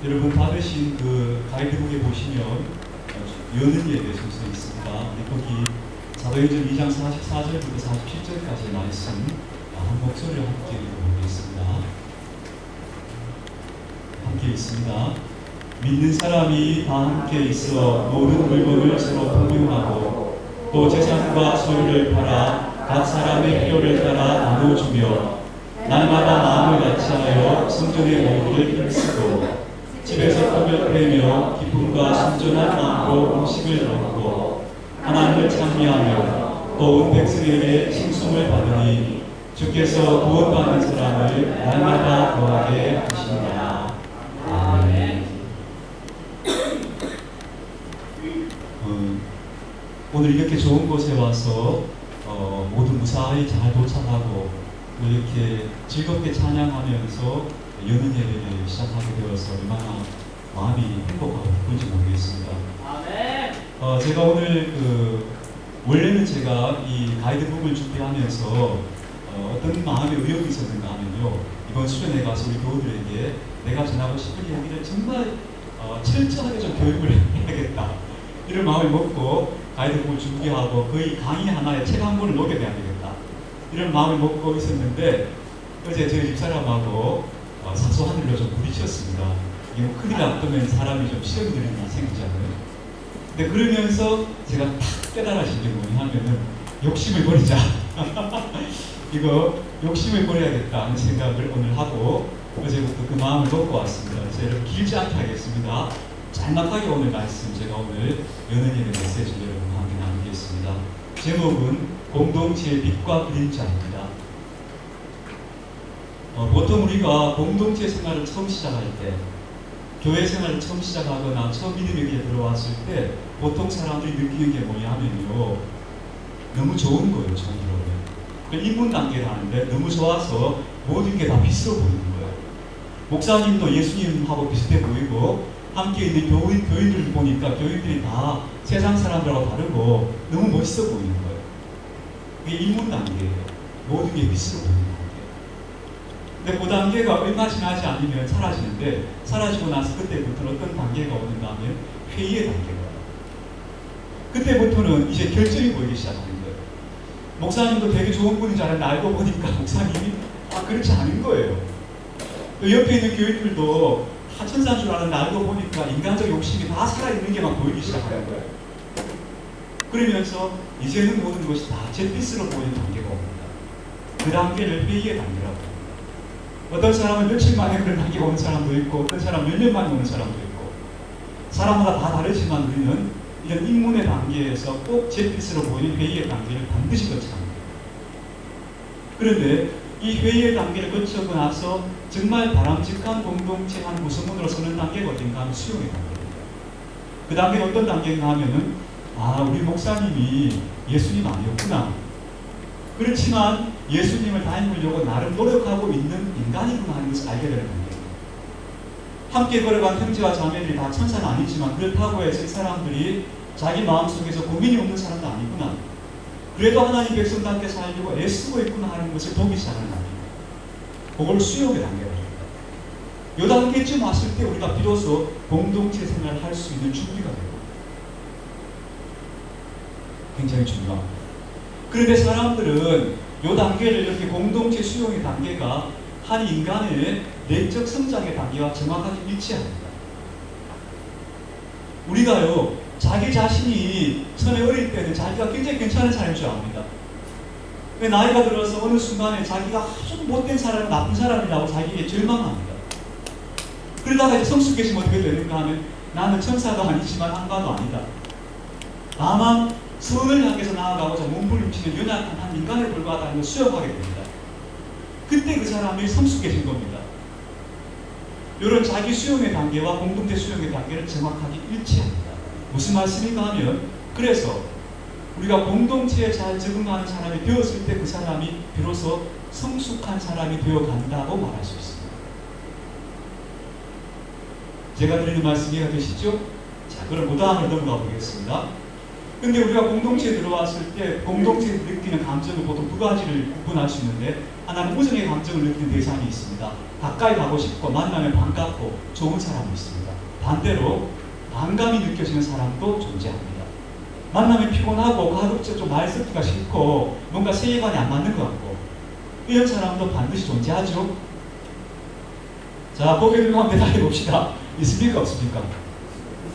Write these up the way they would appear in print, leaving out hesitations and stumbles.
여러분 받으신 그 가이드북에 보시면 여는 예배 순서 있습니다. 거기 사도행전 2장 44절부터 47절까지의 말씀 한 목소리로 함께 읽어보겠습니다. 함께 있습니다. 믿는 사람이 다 함께 있어 모든 물건을 서로 공유하고 또 재산과 소유를 팔아 각 사람의 필요를 따라 나누어주며 날마다 마음을 같이하여 성전의 모기를 힘쓰고 집에서 떡을 빼며 기쁨과 순전한 마음으로 음식을 먹고 하나님을 찬미하며 또 온 백성에게 칭송을 받으니 주께서 구원받는 사람을 날마다 더하게 하십니다. 아멘. 오늘 이렇게 좋은 곳에 와서 모두 무사히 잘 도착하고 이렇게 즐겁게 찬양하면서 여는 예배를 시작하게 되어서 얼마나 마음이 행복하고 기쁜지 모르겠습니다. 아멘. 제가 오늘 원래는 제가 이 가이드북을 준비하면서 어떤 마음의 의욕이 있었는가 하면요, 이번 수련회 가서 우리 교우들에게 내가 전하고 싶은 얘기를 정말 철저하게 좀 교육을 해야겠다 이런 마음을 먹고 가이드북을 준비하고 거의 강의 하나에 책 한 권을 녹여내야 되겠다 이런 마음을 먹고 있었는데 어제 저희 집사람하고 사소하늘로 좀 부딪혔습니다. 이게 뭐 큰일 났다면 사람이 좀 시험이 되는 일이 생기잖아요. 근데 그러면서 제가 탁 깨달아진 게 뭐냐 하면은 욕심을 버리자. 이거 욕심을 버려야겠다 하는 생각을 오늘 하고 어제부터 그 마음을 먹고 왔습니다. 그래서 여러분 길지 않게 하겠습니다. 짤막하게 오늘 말씀 제가 오늘 여는 예배 메시지를 여러분과 함께 나누겠습니다. 제목은 공동체의 빛과 그림자입니다. 보통 우리가 공동체 생활을 처음 시작할 때, 교회 생활을 처음 시작하거나 처음 믿음의 길에 들어왔을 때 보통 사람들이 느끼는 게 뭐냐 하면요, 너무 좋은 거예요. 정의로는 입문 단계를 하는데 너무 좋아서 모든 게 다 빛으로 보이는 거예요. 목사님도 예수님하고 비슷해 보이고 함께 있는 교인들을 보니까 교인들이 다 세상 사람들하고 다르고 너무 멋있어 보이는 거예요. 그게 입문 단계예요. 모든 게 빛으로 보이는 거예요. 근데 그 단계가 얼마 지나지 않으면 사라지는데, 사라지고 나서 그때부터는 어떤 단계가 오는가 하면 회의의 단계가 와요. 그때부터는 이제 결정이 보이기 시작하는 거예요. 목사님도 되게 좋은 분인 줄 알았는데 알고 보니까 목사님이 그렇지 않은 거예요. 또 옆에 있는 교인들도 다 천사인 줄 알았는데 알고 보니까 인간적 욕심이 다 살아있는 게만 보이기 시작하는 거예요. 그러면서 이제는 모든 것이 다 잿빛으로 보이는 단계가 옵니다. 그 단계를 회의의 단계라고. 어떤 사람은 며칠 만에 그런 단계가 오는 사람도 있고 어떤 사람은 몇 년 만에 오는 사람도 있고 사람마다 다 다르지만 우리는 이런 입문의 단계에서 꼭 잿빛으로 보이는 회의의 단계를 반드시 거쳐야 합니다. 그런데 이 회의의 단계를 거치고 나서 정말 바람직한 공동체 한 구성원으로 서는 단계가 어딘가 하면 수용의 단계입니다. 그 단계는 어떤 단계인가 하면은 우리 목사님이 예수님 아니었구나. 그렇지만 예수님을 닮으려고 나름 노력하고 있는 인간이구나 하는 것을 알게 되는 단계입니다. 함께 걸어간 형제와 자매들이 다 천사는 아니지만 그렇다고 해서 이 사람들이 자기 마음속에서 고민이 없는 사람도 아니구나. 그래도 하나님 백성답게 살려고 애쓰고 있구나 하는 것을 보기 시작하는 단계입니다. 그걸 수용의 단계라고 합니다. 이 단계쯤 왔을 때 우리가 비로소 공동체 생활을 할 수 있는 준비가 되고 굉장히 중요합니다. 그런데 사람들은 이 단계를 이렇게 공동체 수용의 단계가 한 인간의 내적 성장의 단계와 정확하게 일치합니다. 우리가요, 자기 자신이 처음에 어릴 때는 자기가 굉장히 괜찮은 사람인 줄 압니다. 왜 나이가 들어서 어느 순간에 자기가 아주 못된 사람, 나쁜 사람이라고 자기에게 절망합니다. 그러다가 이제 성숙해지면 어떻게 되는가 하면 나는 천사도 아니지만 한가도 아니다. 다만 선을 향해서 나아가고자 몸부림치는 연약한 한 인간에 불과하다는 걸 수용하게 됩니다. 그때 그 사람이 성숙해진 겁니다. 이런 자기 수용의 단계와 공동체 수용의 단계를 정확하게 일치합니다. 무슨 말씀인가 하면, 그래서 우리가 공동체에 잘 적응하는 사람이 되었을 때 그 사람이 비로소 성숙한 사람이 되어간다고 말할 수 있습니다. 제가 드리는 말씀 이해가 되시죠? 자, 그럼 그 다음으로 넘어가 보겠습니다. 근데 우리가 공동체에 들어왔을 때 공동체에서 느끼는 감정을 보통 두 가지를 구분할 수 있는데, 하나는 우정의 감정을 느끼는 대상이 있습니다. 가까이 가고 싶고 만나면 반갑고 좋은 사람이 있습니다. 반대로 반감이 느껴지는 사람도 존재합니다. 만나면 피곤하고 가급적 좀 말 섞기가 싫고 뭔가 세계관이 안 맞는 것 같고 이런 사람도 반드시 존재하죠. 자, 고개 들고 한번 대답해 봅시다. 있습니까 없습니까?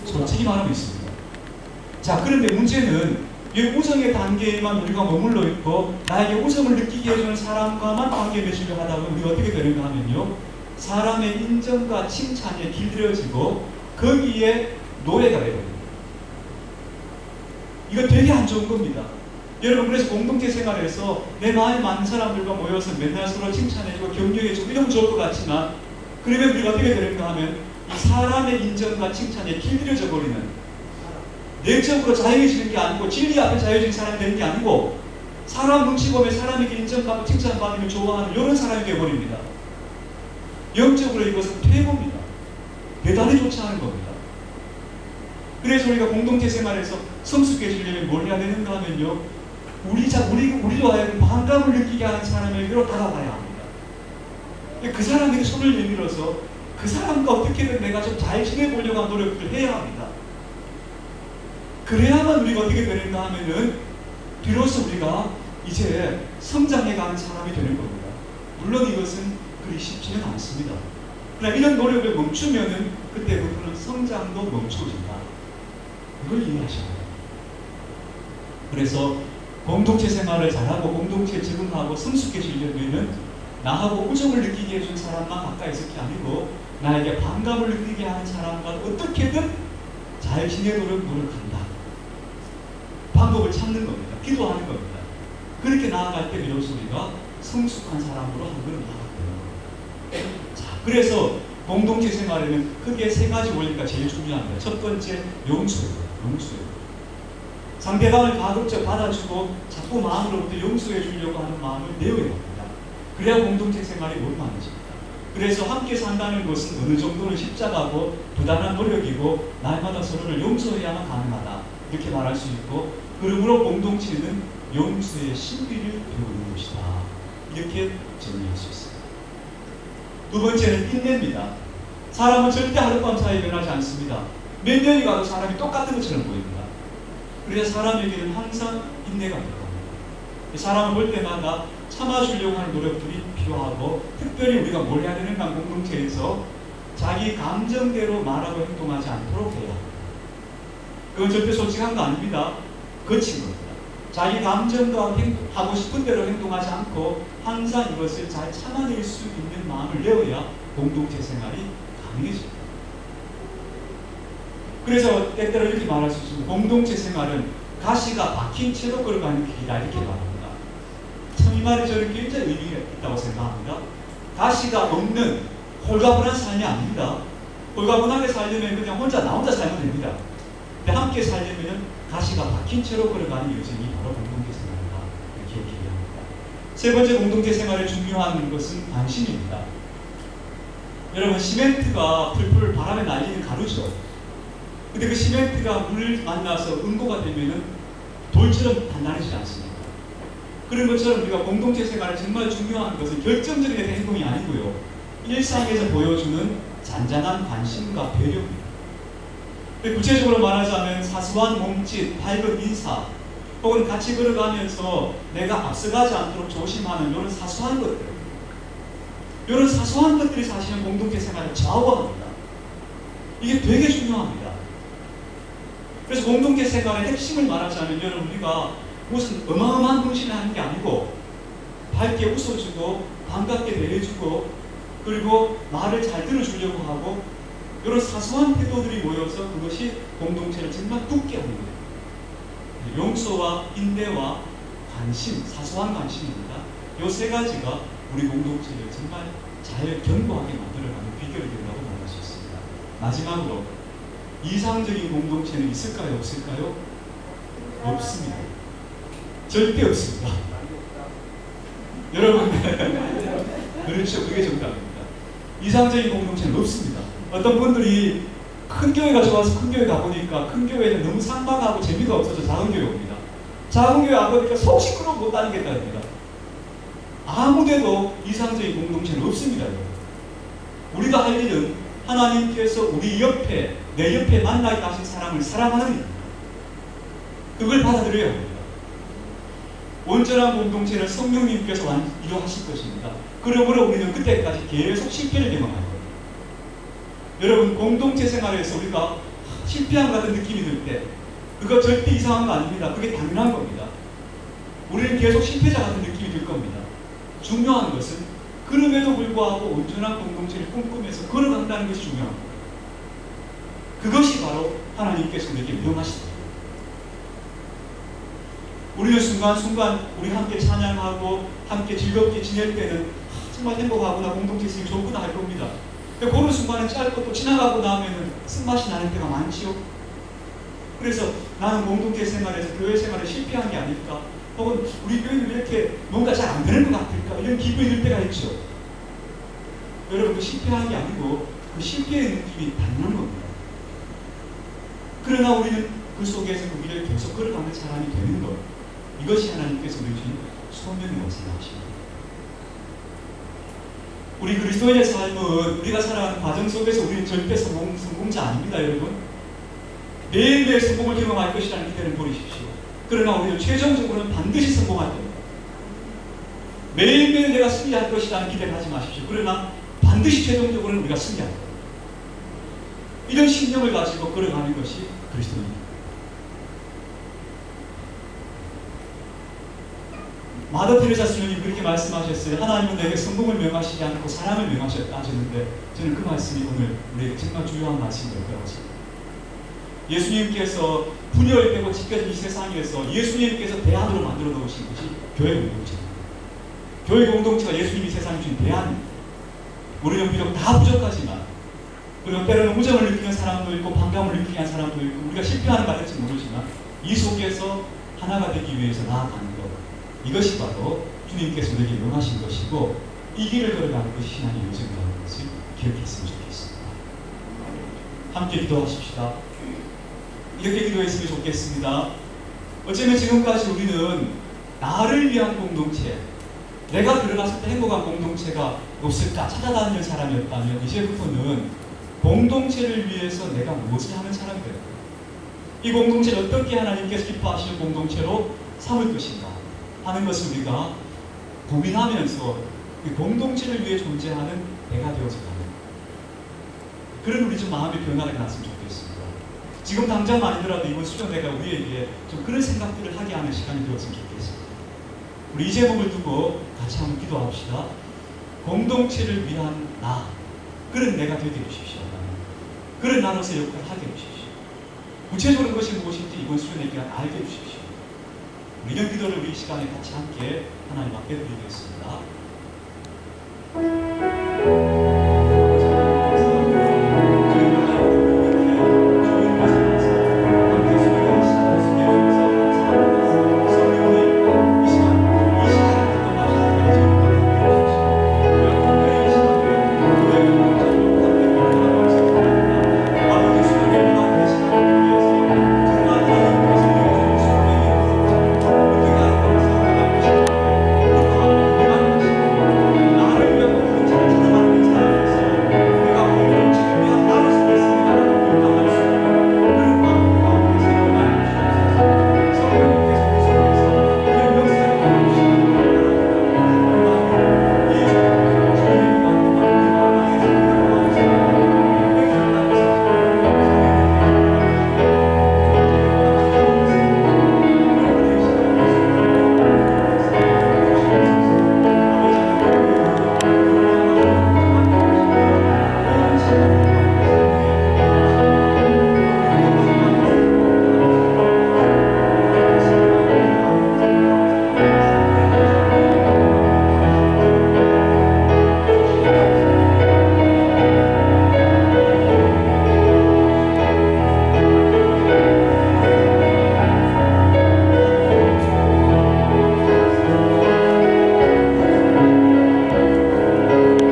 솔직히 말하면 있습니다. 자, 그런데 문제는 이 우정의 단계에만 우리가 머물러 있고 나에게 우정을 느끼게 해주는 사람과만 관계 맺으려 하다 보면 우리가 어떻게 되는가 하면요, 사람의 인정과 칭찬에 길들여지고 거기에 노예가 되거든요. 이거 되게 안 좋은 겁니다. 여러분, 그래서 공동체 생활에서 내 마음에 맞는 사람들과 모여서 맨날 서로 칭찬해주고 격려해주고 이러면 좋을 것 같지만, 그러면 우리가 어떻게 되는가 하면 이 사람의 인정과 칭찬에 길들여져 버리는, 내적으로 자유해지는 게 아니고 진리 앞에 자유해진 사람이 되는 게 아니고 사람 눈치 보면 사람에게 인정받고 칭찬받으면 좋아하는 이런 사람이 되어버립니다. 영적으로 이것은 퇴보입니다. 대단히 좋지 않은 겁니다. 그래서 우리가 공동체 생활에서 성숙해지려면 뭘 해야 되는가 하면요, 우리로 하여금 반감을 느끼게 하는 사람에게로 다가가야 합니다. 그 사람에게 손을 내밀어서 그 사람과 어떻게든 내가 좀 잘 지내보려고 하는 노력을 해야 합니다. 그래야만 우리가 어떻게 되는가 하면은 비로소 우리가 이제 성장해가는 사람이 되는 겁니다. 물론 이것은 그리 쉽지는 않습니다. 그러나 이런 노력을 멈추면은 그때부터는 성장도 멈춰진다. 이걸 이해하셔야 돼요. 그래서 공동체 생활을 잘하고 공동체에 적응하고 성숙해지려면 나하고 우정을 느끼게 해준 사람만 가까이 있을 게 아니고 나에게 반감을 느끼게 하는 사람과 어떻게든 잘 지내도록 노력한다. 방법을 찾는 겁니다. 기도하는 겁니다. 그렇게 나아갈 때 비로소 우리가 성숙한 사람으로 한 걸음 나아가게 돼요. 자, 그래서 공동체 생활에는 크게 세 가지 원리가 제일 중요합니다. 첫 번째, 용서예요. 상대방을 가급적 받아주고 자꾸 마음으로부터 용서해 주려고 하는 마음을 내어야 합니다. 그래야 공동체 생활이 원만해집니다. 그래서 함께 산다는 것은 어느 정도는 십자가고 부단한 노력이고 날마다 서로를 용서해야만 가능하다. 이렇게 말할 수 있고, 그러므로 공동체는 용서의 신비를 배우는 것이다. 이렇게 정리할 수 있습니다. 두 번째는 인내입니다. 사람은 절대 하룻밤 사이에 변하지 않습니다. 몇 년이 가도 사람이 똑같은 것처럼 보입니다. 그래서 사람에게는 항상 인내가 필요합니다. 사람을 볼 때마다 참아주려고 하는 노력들이 필요하고, 특별히 우리가 뭘 해야 되는가, 공동체에서 자기 감정대로 말하고 행동하지 않도록 해야 합니다. 그건 절대 솔직한 거 아닙니다. 거친 겁니다. 자기 감정과 하고 싶은 대로 행동하지 않고 항상 이것을 잘 참아낼 수 있는 마음을 내어야 공동체 생활이 가능해집니다. 그래서 때때로 이렇게 말할 수 있습니다. 공동체 생활은 가시가 박힌 채로 걸어가는 길이다, 이렇게 말합니다. 참 이 말이 저는 굉장히 의미가 있다고 생각합니다. 가시가 없는 홀가분한 삶이 아닙니다. 홀가분하게 살려면 그냥 나 혼자 살면 됩니다. 근데 함께 살려면 가시가 박힌 채로 걸어가는 여정이 바로 공동체 생활이다, 이렇게 얘기합니다. 세 번째, 공동체 생활의 중요한 것은 관심입니다. 여러분, 시멘트가 풀풀 바람에 날리는 가루죠. 근데 그 시멘트가 물을 만나서 응고가 되면은 돌처럼 단단해지지 않습니까? 그런 것처럼 우리가 공동체 생활에 정말 중요한 것은 결정적인 행동이 아니고요, 일상에서 보여주는 잔잔한 관심과 배려입니다. 구체적으로 말하자면 사소한 몸짓, 밝은 인사, 혹은 같이 걸어가면서 내가 앞서가지 않도록 조심하는 이런 사소한 것들, 이런 사소한 것들이 사실은 공동체 생활을 좌우합니다. 이게 되게 중요합니다. 그래서 공동체 생활의 핵심을 말하자면, 여러분, 우리가 무슨 어마어마한 헌신을 하는 게 아니고 밝게 웃어주고 반갑게 대해주고 그리고 말을 잘 들어주려고 하고, 이런 사소한 태도들이 모여서 그것이 공동체를 정말 굳게 하는 거예요. 용서와 인내와 관심, 사소한 관심입니다. 이 세 가지가 우리 공동체를 정말 잘 견고하게 만들어가는 비결이 된다고 말할 수 있습니다. 마지막으로, 이상적인 공동체는 있을까요? 없을까요? 없습니다. 절대 없습니다. 여러분, 그렇죠. 그게 정답입니다. 이상적인 공동체는 없습니다. 어떤 분들이 큰 교회가 좋아서 큰 교회 가보니까 큰 교회는 너무 삭막하고 재미가 없어서 작은 교회 옵니다. 작은 교회 안 가니까 속 시끄러워 못 다니겠답니다. 아무데도 이상적인 공동체는 없습니다. 우리가 할 일은 하나님께서 우리 옆에, 내 옆에 만나게 하신 사람을 사랑하는 일, 그걸 받아들여야 합니다. 온전한 공동체는 성령님께서 이루하실 것입니다. 그러므로 우리는 그때까지 계속 실패를 경험할 겁니다. 여러분, 공동체 생활에서 우리가 실패한 것 같은 느낌이 들 때 그거 절대 이상한 거 아닙니다. 그게 당연한 겁니다. 우리는 계속 실패자 같은 느낌이 들 겁니다. 중요한 것은 그럼에도 불구하고 온전한 공동체를 꿈꾸면서 걸어간다는 것이 중요합니다. 그것이 바로 하나님께서 우리에게 명하시다. 우리는 순간순간 우리 함께 찬양하고 함께 즐겁게 지낼 때는 정말 행복하구나, 공동체 있으면 좋구나 할 겁니다. 그런 순간은 짧고 또 지나가고 나면 쓴맛이 나는 때가 많지요. 그래서 나는 공동체 생활에서 교회 생활에 실패한 게 아닐까, 혹은 우리 교회는 왜 이렇게 뭔가 잘 안 되는 것 같을까, 이런 기분이 들 때가 있죠. 여러분, 그 실패한 게 아니고 그 실패의 느낌이 당연한 겁니다. 그러나 우리는 그 속에서 그 길을 계속 걸어가는 사람이 되는 것, 이것이 하나님께서 우리 주신 소명이라고 생각하십니다. 우리 그리스도인의 삶은 우리가 살아가는 과정 속에서 우리는 절대 성공자 아닙니다, 여러분. 매일매일 성공을 경험할 것이라는 기대는 버리십시오. 그러나 우리는 최종적으로는 반드시 성공할 겁니다. 매일매일 내가 승리할 것이라는 기대를 하지 마십시오. 그러나 반드시 최종적으로는 우리가 승리할 겁니다. 이런 신념을 가지고 걸어가는 것이 그리스도입니다. 마더 테레사 수녀님 그렇게 말씀하셨어요. 하나님은 내게 성공을 명하시지 않고 사랑을 명하셨다 하셨는데, 저는 그 말씀이 오늘 우리에게 정말 중요한 말씀이 될 거라고 생각합니다. 예수님께서 분열을 빼고 지켜진 이 세상에서 예수님께서 대안으로 만들어 놓으신 것이 교회 공동체입니다. 교회 공동체가 예수님이 세상에 주신 대안입니다. 우리는 비록 다 부족하지만, 그리고 때로는 우정을 느끼는 사람도 있고 반감을 느끼는 사람도 있고 우리가 실패하는 것 같을지 모르지만, 이 속에서 하나가 되기 위해서 나아가는 것, 이것이 바로 주님께서 우리에게 명하신 것이고, 이 길을 걸어가는 것이 신앙의 요정이라는 것을 기억했으면 좋겠습니다. 함께 기도하십시다. 이렇게 기도했으면 좋겠습니다. 어쩌면 지금까지 우리는 나를 위한 공동체, 내가 들어갔을 때 행복한 공동체가 없을까 찾아다니는 사람이었다면, 이제부터는 공동체를 위해서 내가 무엇을 하는 사람들, 이 공동체를 어떻게 하나님께서 기뻐하시는 공동체로 삼을 것인가 하는 것을 우리가 고민하면서 이 공동체를 위해 존재하는 내가 되어서 가는 그런 우리 좀 마음의 변화가 났으면 좋겠습니다. 지금 당장 아니더라도 이번 수련회가 우리에게 좀 그런 생각들을 하게 하는 시간이 되었으면 좋겠습니다. 우리 이 제목을 두고 같이 한번 기도합시다. 공동체를 위한 나, 그런 내가 되게 해주십시오. 그런 나로서의 역할을 하게 해주십시오. 구체적으로 그것이 무엇인지 이번 수련회 기간 알게 해주십시오. 이런 기도를 우리 이 시간에 같이 함께 하나님 앞에 드리겠습니다.